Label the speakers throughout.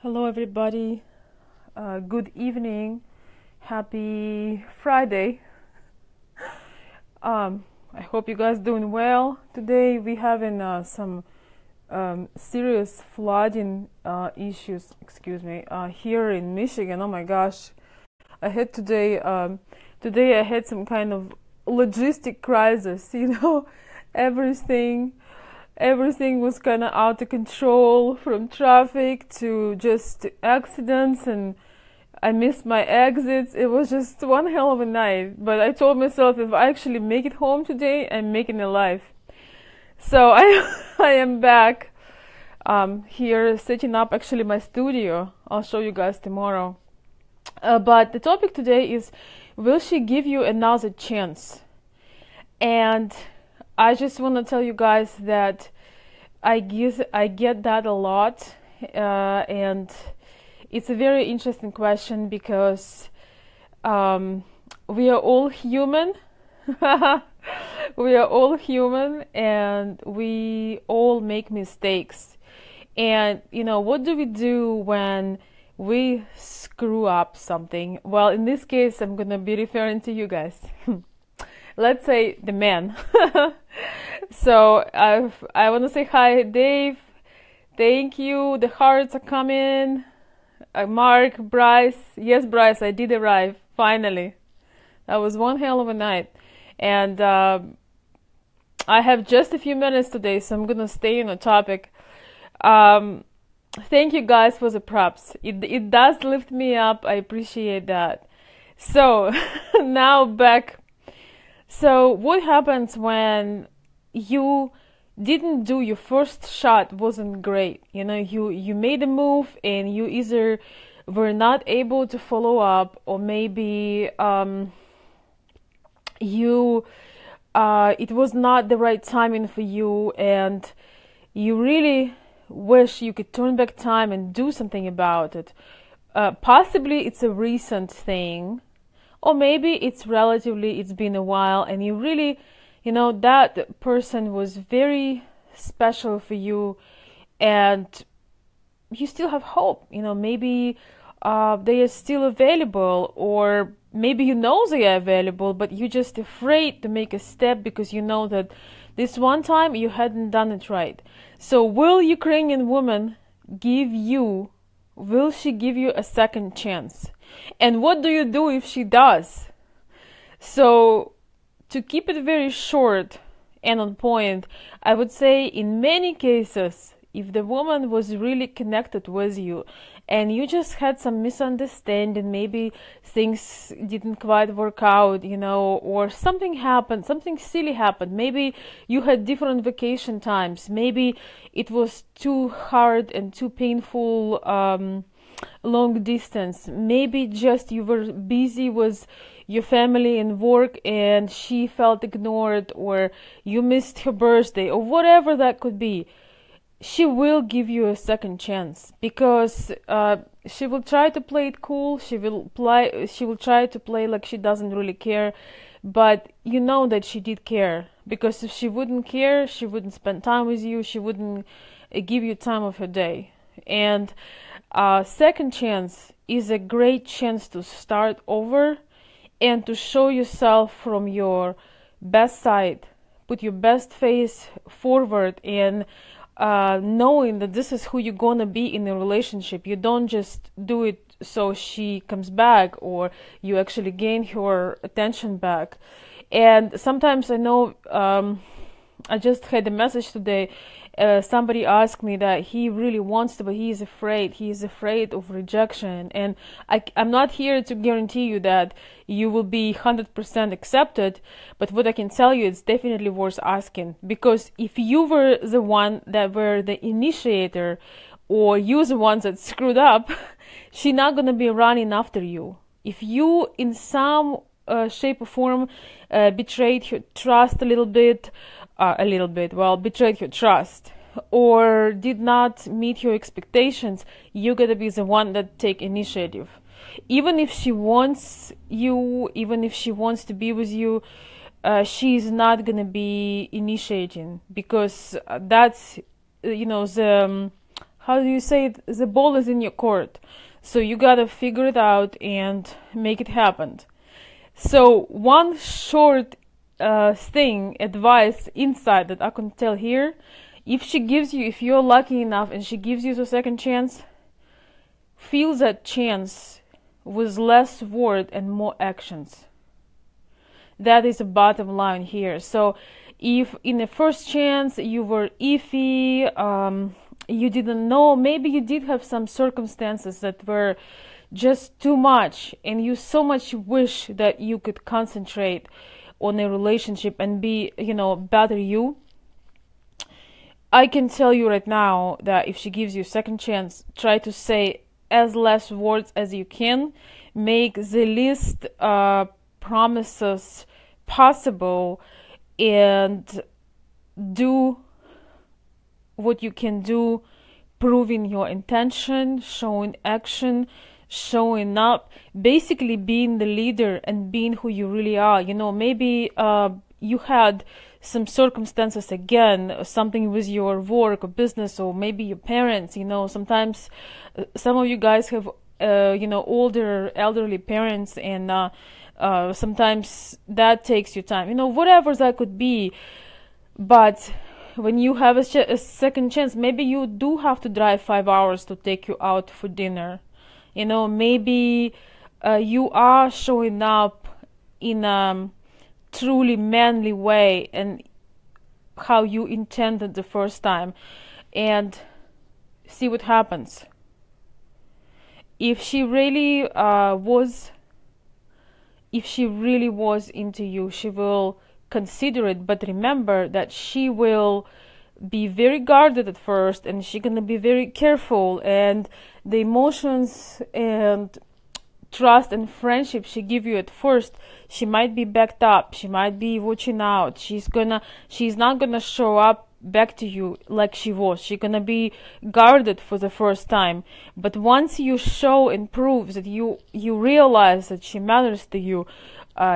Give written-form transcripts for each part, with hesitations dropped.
Speaker 1: Hello, everybody. Good evening. Happy Friday. I hope you guys doing well. Today we having some serious flooding issues. Here in Michigan. Oh my gosh! I had today. Today I had some kind of logistic crisis. Everything everything was kind of out of control, from traffic to just accidents, and I missed my exits. It was just one hell of a night, but I told myself if I actually make it home today, I'm making it alive. So I am back here setting up actually my studio. I'll show you guys tomorrow. But the topic today is, will she give you another chance? And I just want to tell you guys that I get that a lot, and it's a very interesting question because we are all human. We are all human, and we all make mistakes. And what do we do when we screw up something? Well, in this case, I'm gonna be referring to you guys. Let's say the man. So I want to say hi, Dave. Thank you. The hearts are coming. Mark, Bryce. Yes, Bryce, I did arrive finally. That was one hell of a night, and I have just a few minutes today, so I'm gonna stay on the topic. Thank you guys for the props. It does lift me up. I appreciate that. So now back. So what happens when you didn't do your first shot? Wasn't great. You made a move and you either were not able to follow up, or maybe it was not the right timing for you, and you really wish you could turn back time and do something about it. Possibly it's a recent thing, or maybe it's been a while, and you really, that person was very special for you, and you still have hope. Maybe they are still available, or maybe they are available, but you're just afraid to make a step because you know that this one time you hadn't done it right. So will Ukrainian woman will she give you a second chance? And what do you do if she does? So, to keep it very short and on point, I would say in many cases, if the woman was really connected with you and you just had some misunderstanding, maybe things didn't quite work out, or something happened, something silly happened, maybe you had different vacation times, maybe it was too hard and too painful, long distance, maybe just you were busy with your family and work and she felt ignored, or you missed her birthday, or whatever that could be. She will give you a second chance, because she will try to play it cool. She will try to play like she doesn't really care, but you know that she did care, because if she wouldn't care, she wouldn't spend time with you. She wouldn't give you time of her day. And second chance is a great chance to start over and to show yourself from your best side. Put your best face forward, and knowing that this is who you're gonna be in a relationship. You don't just do it so she comes back, or you actually gain her attention back. And sometimes I know, I just had a message today. Somebody asked me that he really wants to, but he is afraid. He is afraid of rejection. And I'm not here to guarantee you that you will be 100% accepted, but what I can tell you, it's definitely worth asking. Because if you were the one that were the initiator, or you the ones that screwed up, she's not going to be running after you. If you in some shape or form betrayed her trust betrayed her trust, or did not meet your expectations, you gotta be the one that take initiative. Even if she wants you, even if she wants to be with you, she's not gonna be initiating, because that's the how do you say it? The ball is in your court. So you gotta figure it out and make it happen. So one short advice, insight that I can tell here, if you're lucky enough and she gives you the second chance, feel that chance with less word and more actions. That is the bottom line here. So if in the first chance you were iffy, you didn't know, maybe you did have some circumstances that were just too much, and you so much wish that you could concentrate on a relationship and be, better you. I can tell you right now that if she gives you a second chance, try to say as less words as you can, make the least promises possible, and do what you can do, proving your intention, showing action, showing up, basically being the leader and being who you really are. Maybe you had some circumstances, again, something with your work or business, or maybe your parents. Sometimes some of you guys have older elderly parents, and sometimes that takes you time, whatever that could be. But when you have a second chance, maybe you do have to drive 5 hours to take you out for dinner. Maybe you are showing up in a truly manly way and how you intended the first time, and see what happens. If she really was into you, she will consider it, but remember that she will be very guarded at first, and she's gonna be very careful, and the emotions and trust and friendship she give you at first, she might be backed up, she might be watching out, she's not gonna show up back to you like she's gonna be guarded for the first time. But once you show and prove that you realize that she matters to you,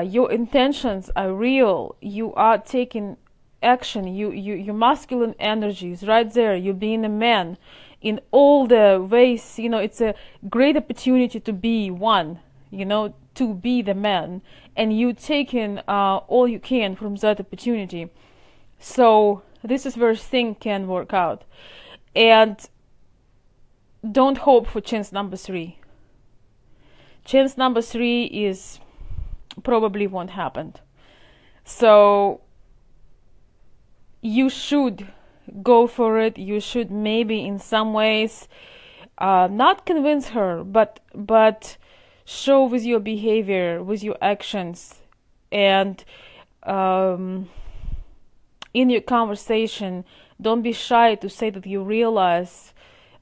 Speaker 1: your intentions are real, you are taking action, your masculine energy is right there, you're being a man in all the ways, it's a great opportunity to be one, to be the man, and you taking all you can from that opportunity. So this is where things can work out. And don't hope for chance number 3. Chance number 3 is probably won't happen. So you should go for it. You should maybe in some ways not convince her, but show with your behavior, with your actions, and in your conversation, don't be shy to say that you realize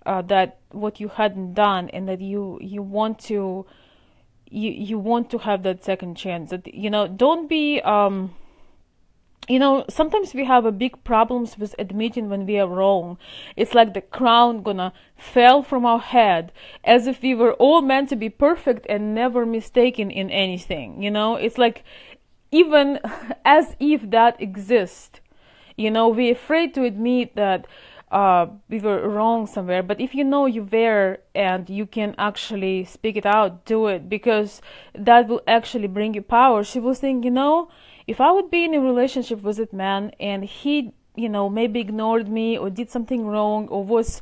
Speaker 1: that what you hadn't done, and that you want to have that second chance. That don't be sometimes we have a big problems with admitting when we are wrong. It's like the crown gonna fall from our head, as if we were all meant to be perfect and never mistaken in anything. It's like, even as if that exists. We're afraid to admit that we were wrong somewhere. But if you were, and you can actually speak it out, do it, because that will actually bring you power. She will think, if I would be in a relationship with that man, and he, maybe ignored me or did something wrong, or was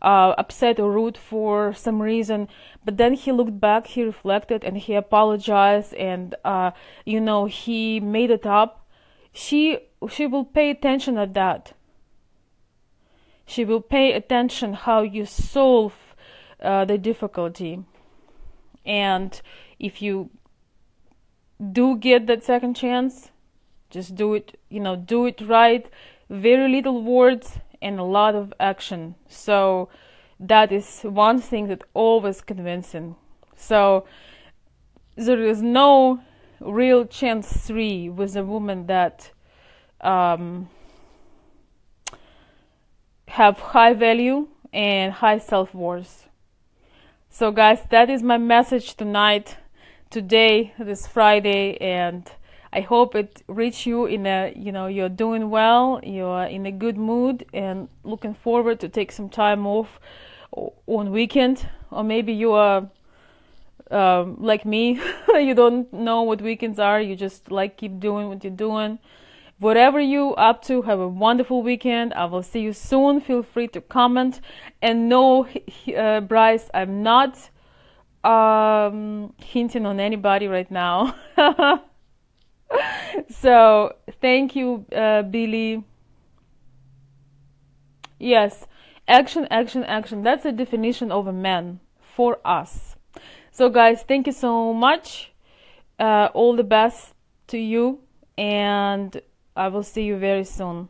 Speaker 1: upset or rude for some reason, but then he looked back, he reflected, and he apologized, and he made it up, she will pay attention at that. She will pay attention how you solve the difficulty. And if you do get that second chance, just do it, do it right. Very little words and a lot of action. So that is one thing that always convincing. So there is no real chance 3 with a woman that have high value and high self-worth. So guys, that is my message today, this Friday, and I hope it reached you in a, you're doing well, you're in a good mood, and looking forward to take some time off on weekend, or maybe you are like me, you don't know what weekends are, you just like keep doing what you're doing. Whatever you up to, have a wonderful weekend. I will see you soon. Feel free to comment. And no, Bryce, I'm not hinting on anybody right now. So thank you, Billy. Yes, action, action, action. That's the definition of a man for us. So guys, thank you so much. All the best to you, and I will see you very soon.